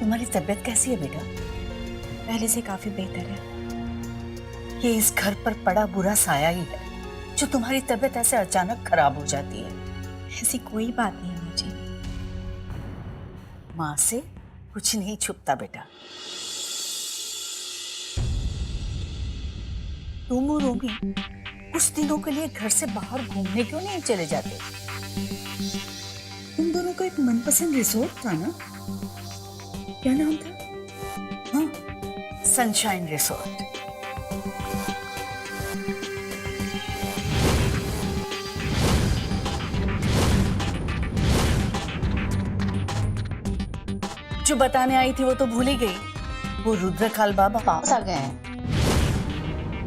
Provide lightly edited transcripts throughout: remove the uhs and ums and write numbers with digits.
तुम्हारी तबीयत कैसी है बेटा? पहले से काफी बेहतर है। ये इस घर पर पड़ा बुरा साया ही है जो तुम्हारी तबीयत ऐसे अचानक खराब हो जाती है। ऐसी कोई बात नहीं माँ जी। माँ से कुछ नहीं छुपता बेटा। तुम और रोमी कुछ दिनों के लिए घर से बाहर घूमने क्यों नहीं चले जाते? तुम दोनों का एक मनपसंद रिसोर्ट था ना, क्या नाम था? हाँ, सनशाइन रिसोर्ट। जो बताने आई थी वो तो भूल ही गई। वो रुद्रकाल बाबा वापस आ गए हैं।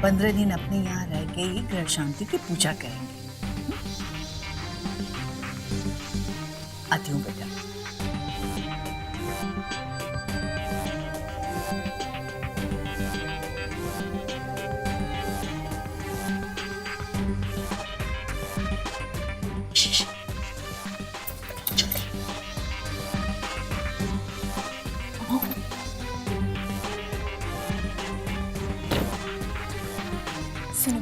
15 दिन अपने यहाँ रह के ही ग्रह शांति की पूजा करेंगे। आती हूँ बेटा। सुनो,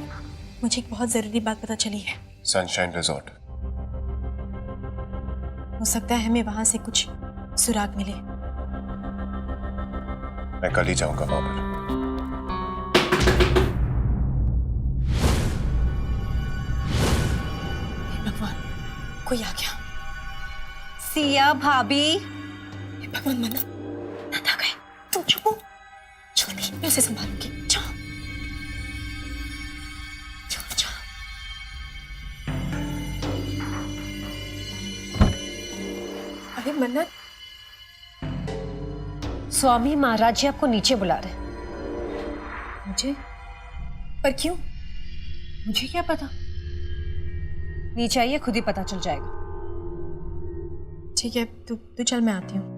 मुझे एक बहुत जरूरी बात पता चली है। Sunshine resort. हो सकता है हमें वहां से कुछ सुराग मिले। मैं कल ही जाऊंगा वहां पर। भगवान, कोई आ गया। सिया भाभी। भगवान मन्नत, नंद आ गए। तुम चुप हो। जल्दी, मैं उसे संभालूंगी। जाओ जाओ जाओ। अरे मन्नत, स्वामी महाराज जी आपको नीचे बुला रहे हैं। मुझे? पर क्यों? मुझे क्या पता, नीचे आइए, खुद ही पता चल जाएगा। ठीक है, तू चल, मैं आती हूँ।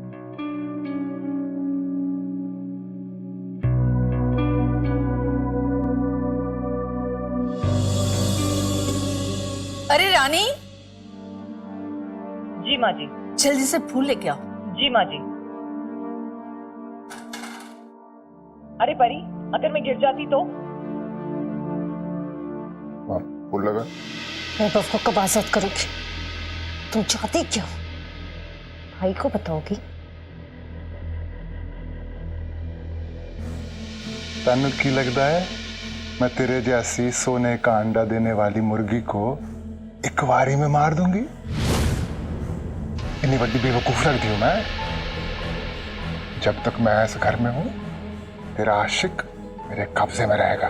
अरे रानी, जी माँ जी। जल्दी से फूल लेके आओ। जी माँ जी। अरे परी, अगर मैं गिर जाती तो? हाँ, फूल लगा। मैं बहू को बाज़त करूंगी। तुम चाहती क्या हो? भाई को बताओगी? तन की लगता है मैं तेरे जैसी सोने का अंडा देने वाली मुर्गी को एक बारी में मार दूंगी? इतनी बड़ी बेवकूफ लगती हूं मैं? जब तक मैं इस घर में हूं, तेरा आशिक मेरे कब्जे में रहेगा।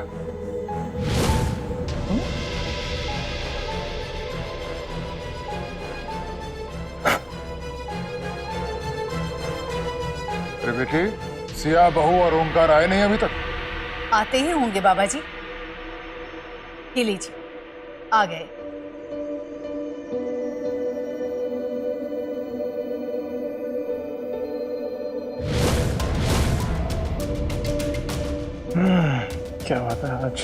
अरे बेटी, सिया बहू और ओंकार आए नहीं अभी तक? आते ही होंगे बाबा जी। ये लीजिए, आ गए। क्या बात है आज?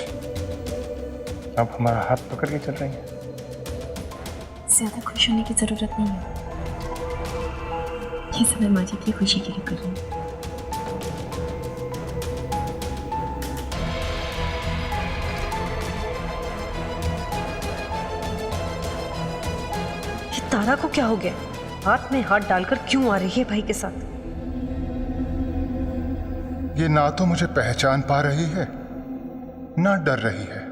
अब हमारा हाथ पकड़ के चल रही है। ज्यादा खुश होने की जरूरत नहीं है। ये सब मैं माँ जी की खुशी के लिए कर रही हूँ। ये तारा को क्या हो गया? हाथ में हाथ डालकर क्यों आ रही है भाई के साथ? ये ना तो मुझे पहचान पा रही है, ना डर रही है।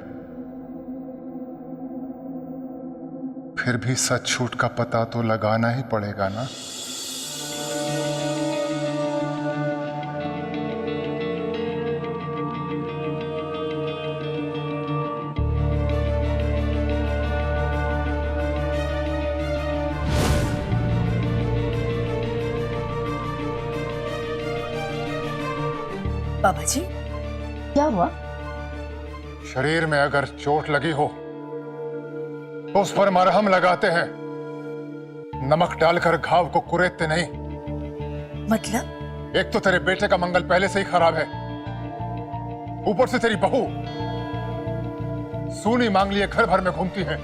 फिर भी सच झूठ का पता तो लगाना ही पड़ेगा ना। बाबा जी, क्या हुआ? शरीर में अगर चोट लगी हो तो उस पर मरहम लगाते हैं, नमक डालकर घाव को कुरेदते नहीं। मतलब? एक तो तेरे बेटे का मंगल पहले से ही खराब है, ऊपर से तेरी बहू सूनी मांग लिए घर भर में घूमती है।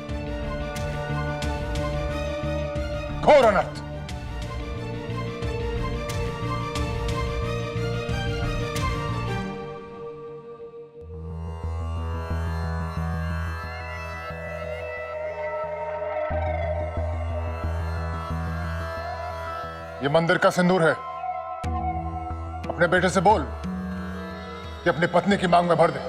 घोर अनर्थ। ये मंदिर का सिंदूर है। अपने बेटे से बोल कि अपनी पत्नी की मांग में भर दे।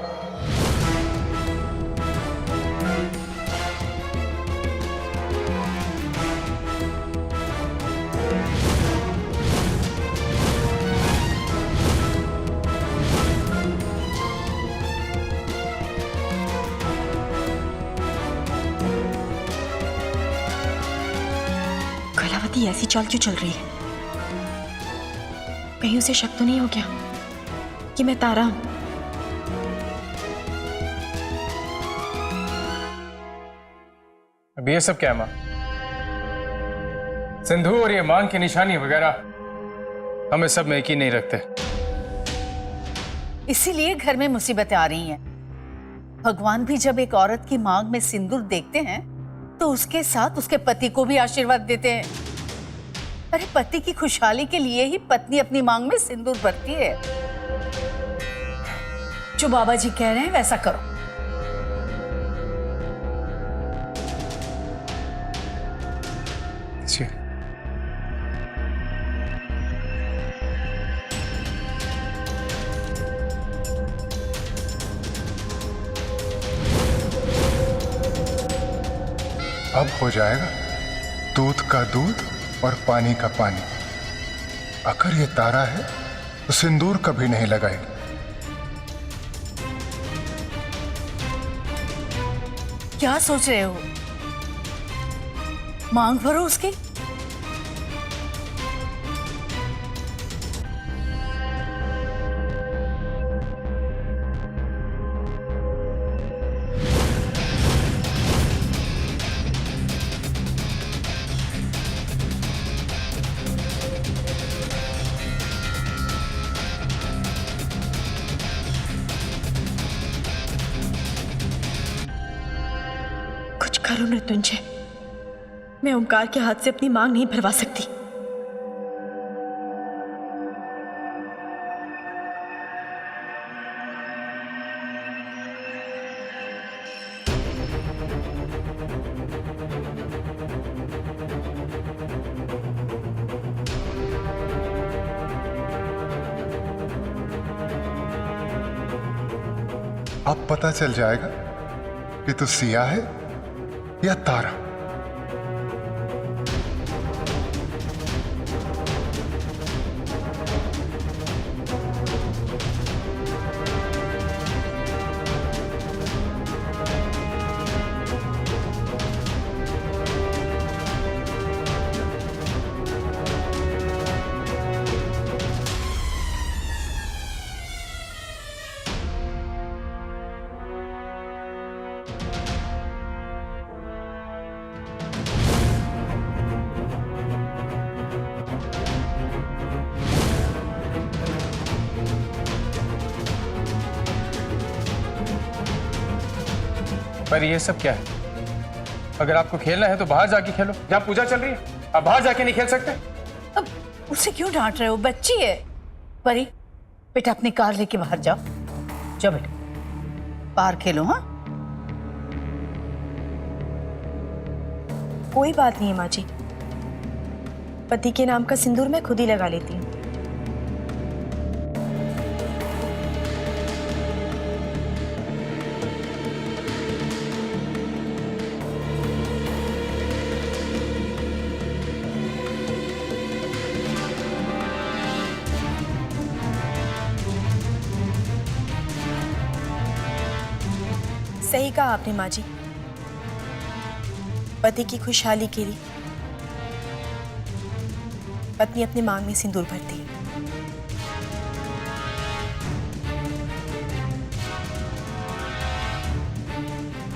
कलावती ऐसी चाल क्यों चल रही है? कहीं उसे शक तो नहीं हो गया कि मैं तारा हूं? अब ये सब क्या है मां? सिंधु और ये मांग की निशानी वगैरह हमें सब में यकीन नहीं रखते। इसीलिए घर में मुसीबतें आ रही हैं। भगवान भी जब एक औरत की मांग में सिंदूर देखते हैं तो उसके साथ उसके पति को भी आशीर्वाद देते हैं। अरे पति की खुशहाली के लिए ही पत्नी अपनी मांग में सिंदूर भरती है। जो बाबा जी कह रहे हैं वैसा करो। जी। अब हो जाएगा दूध का दूध और पानी का पानी। अगर ये तारा है तो सिंदूर कभी नहीं लगाएगी। क्या सोच रहे हो? मांग भरो उसकी। कुछ करो मृत्युंजय, मैं ओंकार के हाथ से अपनी मांग नहीं भरवा सकती। अब पता चल जाएगा कि तू सिया है या तारा। पर ये सब क्या है? अगर आपको खेलना है तो बाहर जाके खेलो, जहाँ पूजा चल रही है। आप बाहर जाके नहीं खेल सकते? अब उसे क्यों डांट रहे हो? बच्ची है। परी बेटा अपनी कार लेके बाहर जाओ। जाओ बेटा बाहर खेलो। हाँ कोई बात नहीं है माँ जी, पति के नाम का सिंदूर मैं खुद ही लगा लेती हूँ। सही कहा आपने माँ जी, पति की खुशहाली के लिए पत्नी अपनी मांग में सिंदूर भरती है।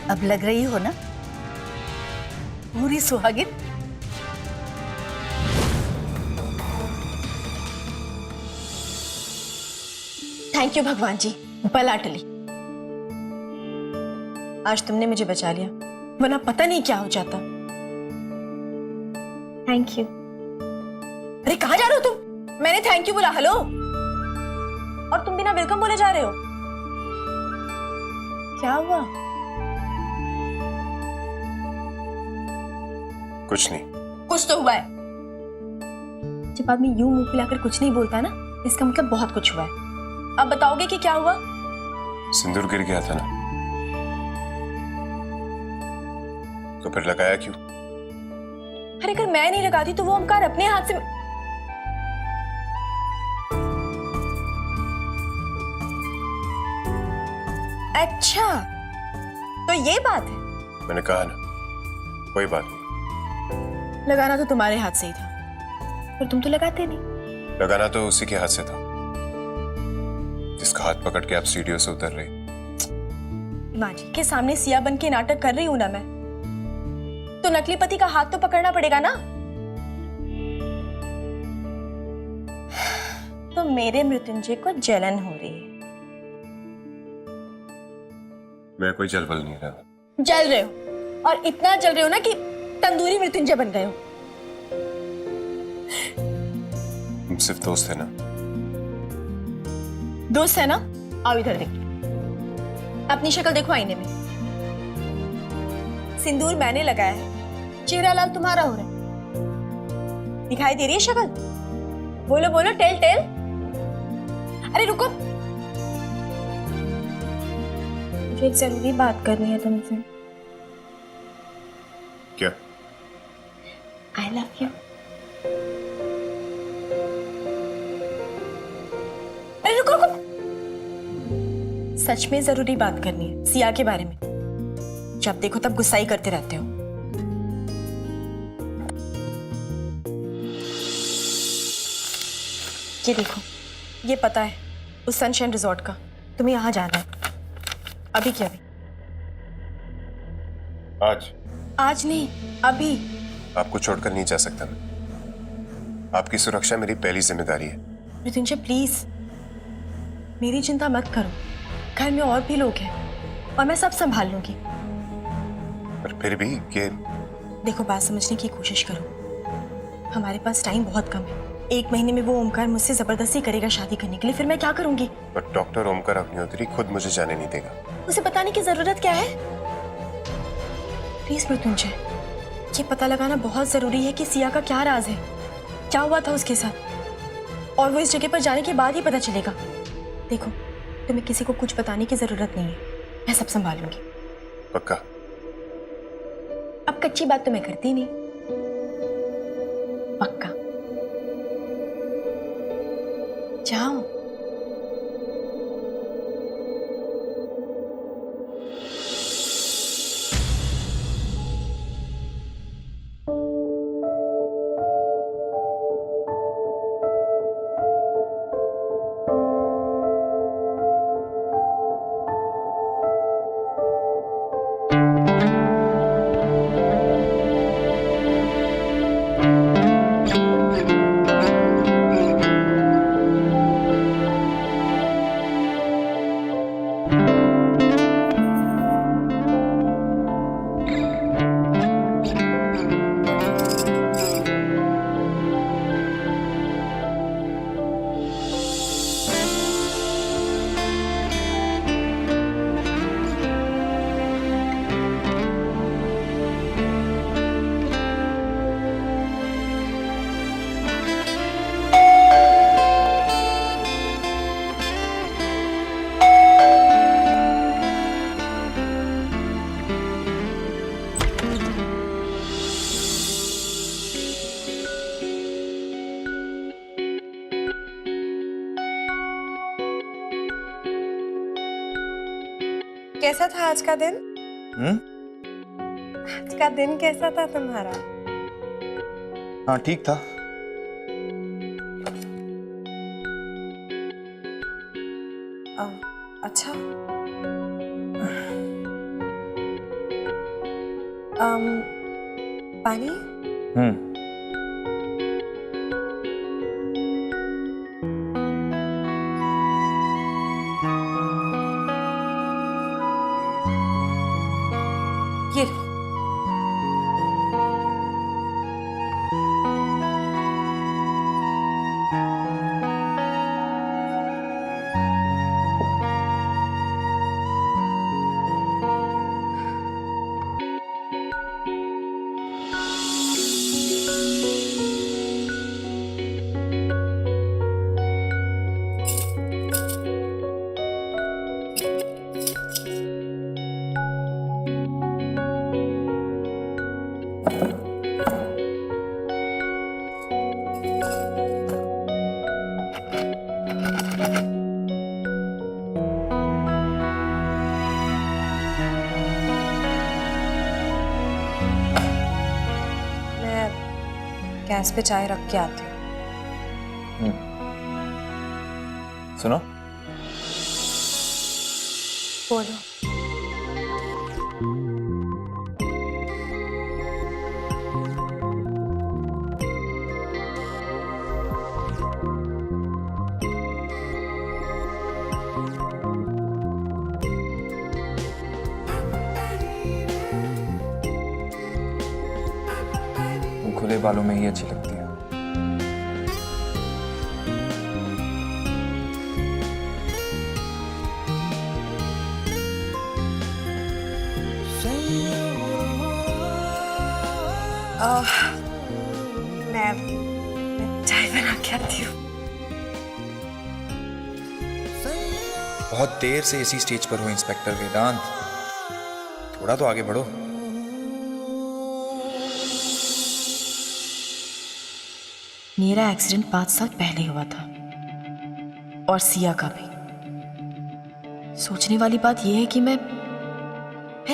अब लग रही हो ना पूरी सुहागिन। थैंक यू भगवान जी, बला टली। आज तुमने मुझे बचा लिया, वरना पता नहीं क्या हो जाता। Thank you. अरे कहाँ जा रहे हो तुम? मैंने थैंक यू बोला। हेलो, और तुम बिना वेलकम बोले जा रहे हो? क्या हुआ? कुछ नहीं। कुछ तो हुआ है। जब आदमी यूं मुंह फुलाकर कुछ नहीं बोलता ना, इसका मतलब बहुत कुछ हुआ है। अब बताओगे कि क्या हुआ? सिंदूर गिर गया था ना, तो फिर लगाया क्यों? अरे अगर मैं नहीं लगाती तो वो ओमकार अपने हाथ से। अच्छा, तो ये बात है। मैंने कहा ना, कोई बात नहीं। लगाना तो तुम्हारे हाथ से ही था, पर तुम तो लगाते नहीं। लगाना तो उसी के हाथ से था जिसका हाथ पकड़ के आप सीढ़ियों से उतर रहे। माँ जी के सामने सिया बन के नाटक कर रही हूं ना मैं, तो नकली पति का हाथ तो पकड़ना पड़ेगा ना। तो मेरे मृत्युंजय को जलन हो रही है। मैं कोई जलबल नहीं रहा। जल रहे हो, और इतना जल रहे हो ना कि तंदूरी मृत्युंजय बन गए हो। हम सिर्फ दोस्त है ना। दोस्त है ना? आओ इधर देखो, अपनी शक्ल देखो आईने में। सिंदूर मैंने लगाया है, चेहरा लाल तुम्हारा हो रहा है। दिखाई दे रही है शक्ल? बोलो बोलो, टेल टेल। अरे रुको, मुझे एक जरूरी बात करनी है तुमसे। क्या? I love you. अरे रुको रुको, सच में जरूरी बात करनी है सिया के बारे में। जब देखो तब गुस्सा ही करते रहते हो। ये देखो, ये पता है उस सनशाइन रिजॉर्ट का। तुम्हें यहाँ जाना है अभी क्या? अभी आज? आज नहीं, अभी। आपको छोड़कर नहीं जा सकता मैं। आपकी सुरक्षा मेरी पहली जिम्मेदारी है। मृत्युंजय प्लीज, मेरी चिंता मत करो। घर में और भी लोग हैं और मैं सब संभाल लूंगी। पर फिर भी ये। देखो, बात समझने की कोशिश करो। हमारे पास टाइम बहुत कम है। 1 महीने में वो ओमकार मुझसे जबरदस्ती करेगा शादी करने के लिए, फिर मैं क्या करूंगी? पर डॉक्टर ओमकार अग्निहोत्री खुद मुझे जाने नहीं देगा। उसे बताने की जरूरत क्या है? प्लीज मृत्युंजय, ये पता लगाना बहुत जरूरी है कि सिया का क्या राज है, क्या हुआ था उसके साथ, और वो इस जगह पर जाने के बाद ही पता चलेगा। देखो, तुम्हें किसी को कुछ बताने की जरूरत नहीं है, मैं सब संभालूंगी। पक्का? अब कच्ची बात तो मैं करती नहीं। पक्का। जाओ। कैसा था आज का दिन? आज का दिन कैसा था तुम्हारा? हाँ, ठीक था। अच्छा। पानी? ये लो। गैस पे चाय रख के आती हूँ। सुनो, बोलो। खुले बालों में ही अच्छी लगती है। मैं चाय बना के आती हूँ। बहुत देर से इसी स्टेज पर हो इंस्पेक्टर वेदांत, थोड़ा तो आगे बढ़ो। मेरा एक्सीडेंट 5 साल पहले हुआ था और सिया का भी। सोचने वाली बात यह है कि मैं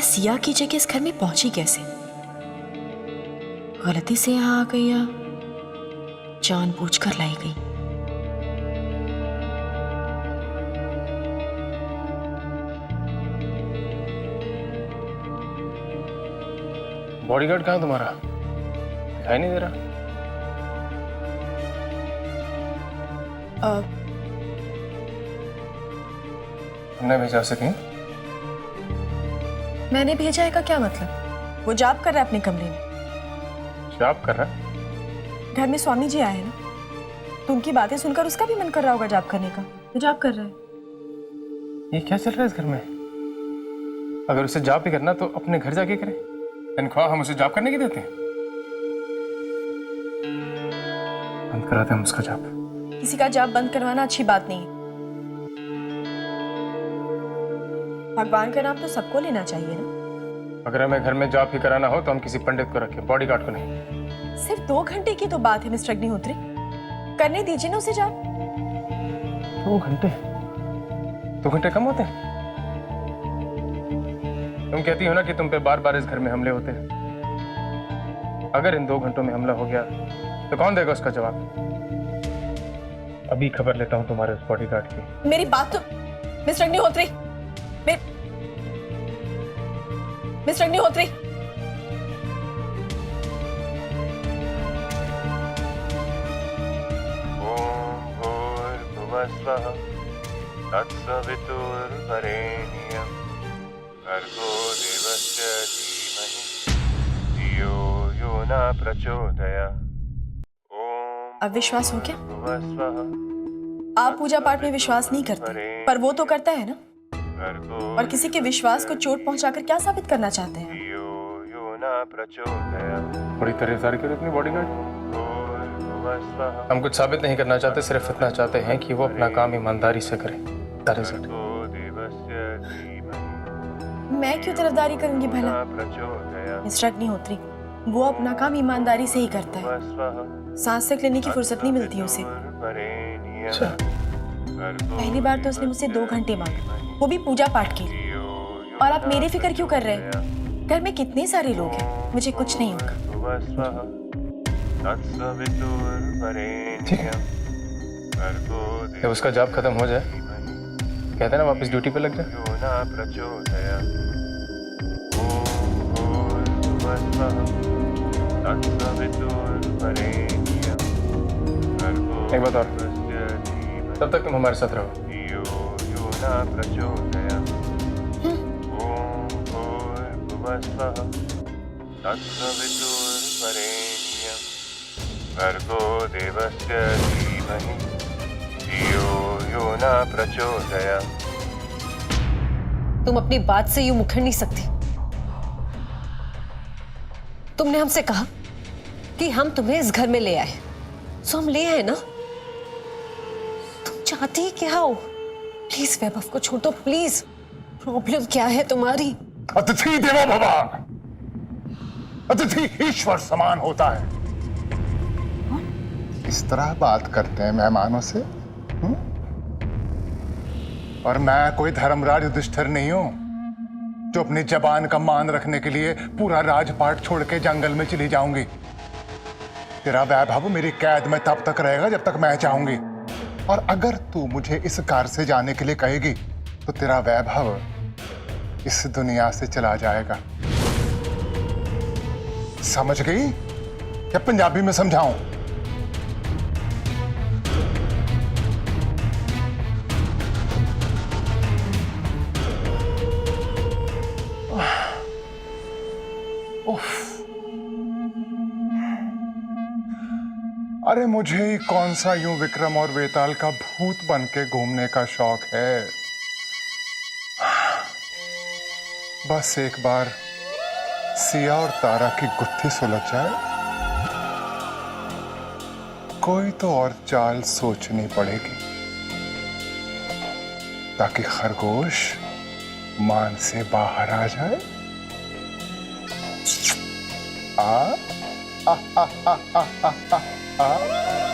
सिया की जगह इस घर में पहुंची कैसे? गलती से यहां आ गई या जानबूझकर लाई गई? बॉडीगार्ड कहाँ तुम्हारा? दिखाई नहीं दे रहा। तुमने भेजा उसे कहीं? मैंने भेजा है का क्या मतलब? वो जाप कर रहा है अपने कमरे में। जाप कर रहा? घर में स्वामी जी आए हैं ना, तो उनकी बातें सुनकर उसका भी मन कर रहा होगा जाप करने का। वो जाप कर रहा है। ये क्या चल रहा है इस घर में? अगर उसे जाप ही करना तो अपने घर जाके करे। तनख्वाह हम उसे जाप करने की देते हैं? बंद कराते हम उसका जाप। किसी का जाप बंद करवाना अच्छी बात नहीं है। भगवान का नाम तो सबको लेना चाहिए ना। अगर हमें घर में जाप ही कराना हो तो हम किसी पंडित को रखें, बॉडीगार्ड को नहीं। सिर्फ 2 घंटे की तो बात है मिस्टर अग्निहोत्री, करने दीजिए ना उसे जाप। 2 घंटे? 2 घंटे कम होते हैं? तुम कहती हो ना कि तुम पे बार बार इस घर में हमले होते हैं। अगर इन 2 घंटों में हमला हो गया तो कौन देगा उसका जवाब? अभी खबर लेता हूं तुम्हारे उस बॉडीगार्ड की। मेरी बात तो मिस्टर अग्निहोत्री, मिस्टर अग्निहोत्री, ओम भूर्भुवः स्वः तत्सवितुर्वरेण्यं भर्गो देवस्य धीमहि धियो यो न प्रचोदयात्। ओम अविश्वास हो क्या? भूर्भुवः स्वः। आप पूजा पाठ में विश्वास नहीं करते, पर वो तो करता है ना। और किसी के विश्वास को चोट पहुंचाकर क्या साबित करना चाहते हैं? बड़ी तारीफ करो अपनी बॉडीगार्ड। हम कुछ साबित नहीं करना चाहते, सिर्फ इतना चाहते हैं कि वो अपना काम ईमानदारी से करे। मैं क्यों तरफदारी करूंगी भला? मिस्टर अग्निहोत्री, वो अपना काम ईमानदारी से ही करता है। सांस तक लेने की फुर्सत नहीं मिलती उसे। पहली बार तो उसने मुझसे 2 घंटे मांगे, वो भी पूजा पाठ के लिए। और आप मेरी फिक्र क्यों कर रहे हैं? घर में कितने सारे लोग हैं, मुझे कुछ नहीं होगा। जब उसका जॉब खत्म हो जाए, कहते हैं ना, वापस ड्यूटी पे लग जाए। एक बात और, तब तक तुम हमारे साथ रहो। भर्गो देवस्य धीमहि धियो यो न प्रचोदयात्। तुम अपनी बात से यूं मुकर नहीं सकती। तुमने हमसे कहा कि हम तुम्हें इस घर में ले आए, सो हम ले आए ना। तुम चाहती ही क्या हो? प्लीज वैभव को छोड़ दो, प्लीज। प्रॉब्लम क्या है तुम्हारी? अतिथि देवो भव। अतिथि ईश्वर समान होता है। इस तरह बात करते हैं मेहमानों से? और मैं कोई धर्मराज युधिष्ठिर नहीं हूं जो अपनी जबान का मान रखने के लिए पूरा राजपाट छोड़ के जंगल में चली जाऊंगी। तेरा वैभव मेरी कैद में तब तक रहेगा जब तक मैं चाहूंगी, और अगर तू मुझे इस कार से जाने के लिए कहेगी तो तेरा वैभव इस दुनिया से चला जाएगा। समझ गई या पंजाबी में समझाऊं? अरे मुझे ही कौन सा यूं विक्रम और वेताल का भूत बन के घूमने का शौक है। बस एक बार सिया और तारा की गुत्थी सुलझ जाए, कोई तो और चाल सोचनी पड़ेगी ताकि खरगोश मान से बाहर आ जाए। आ आ आ आ आ आ आ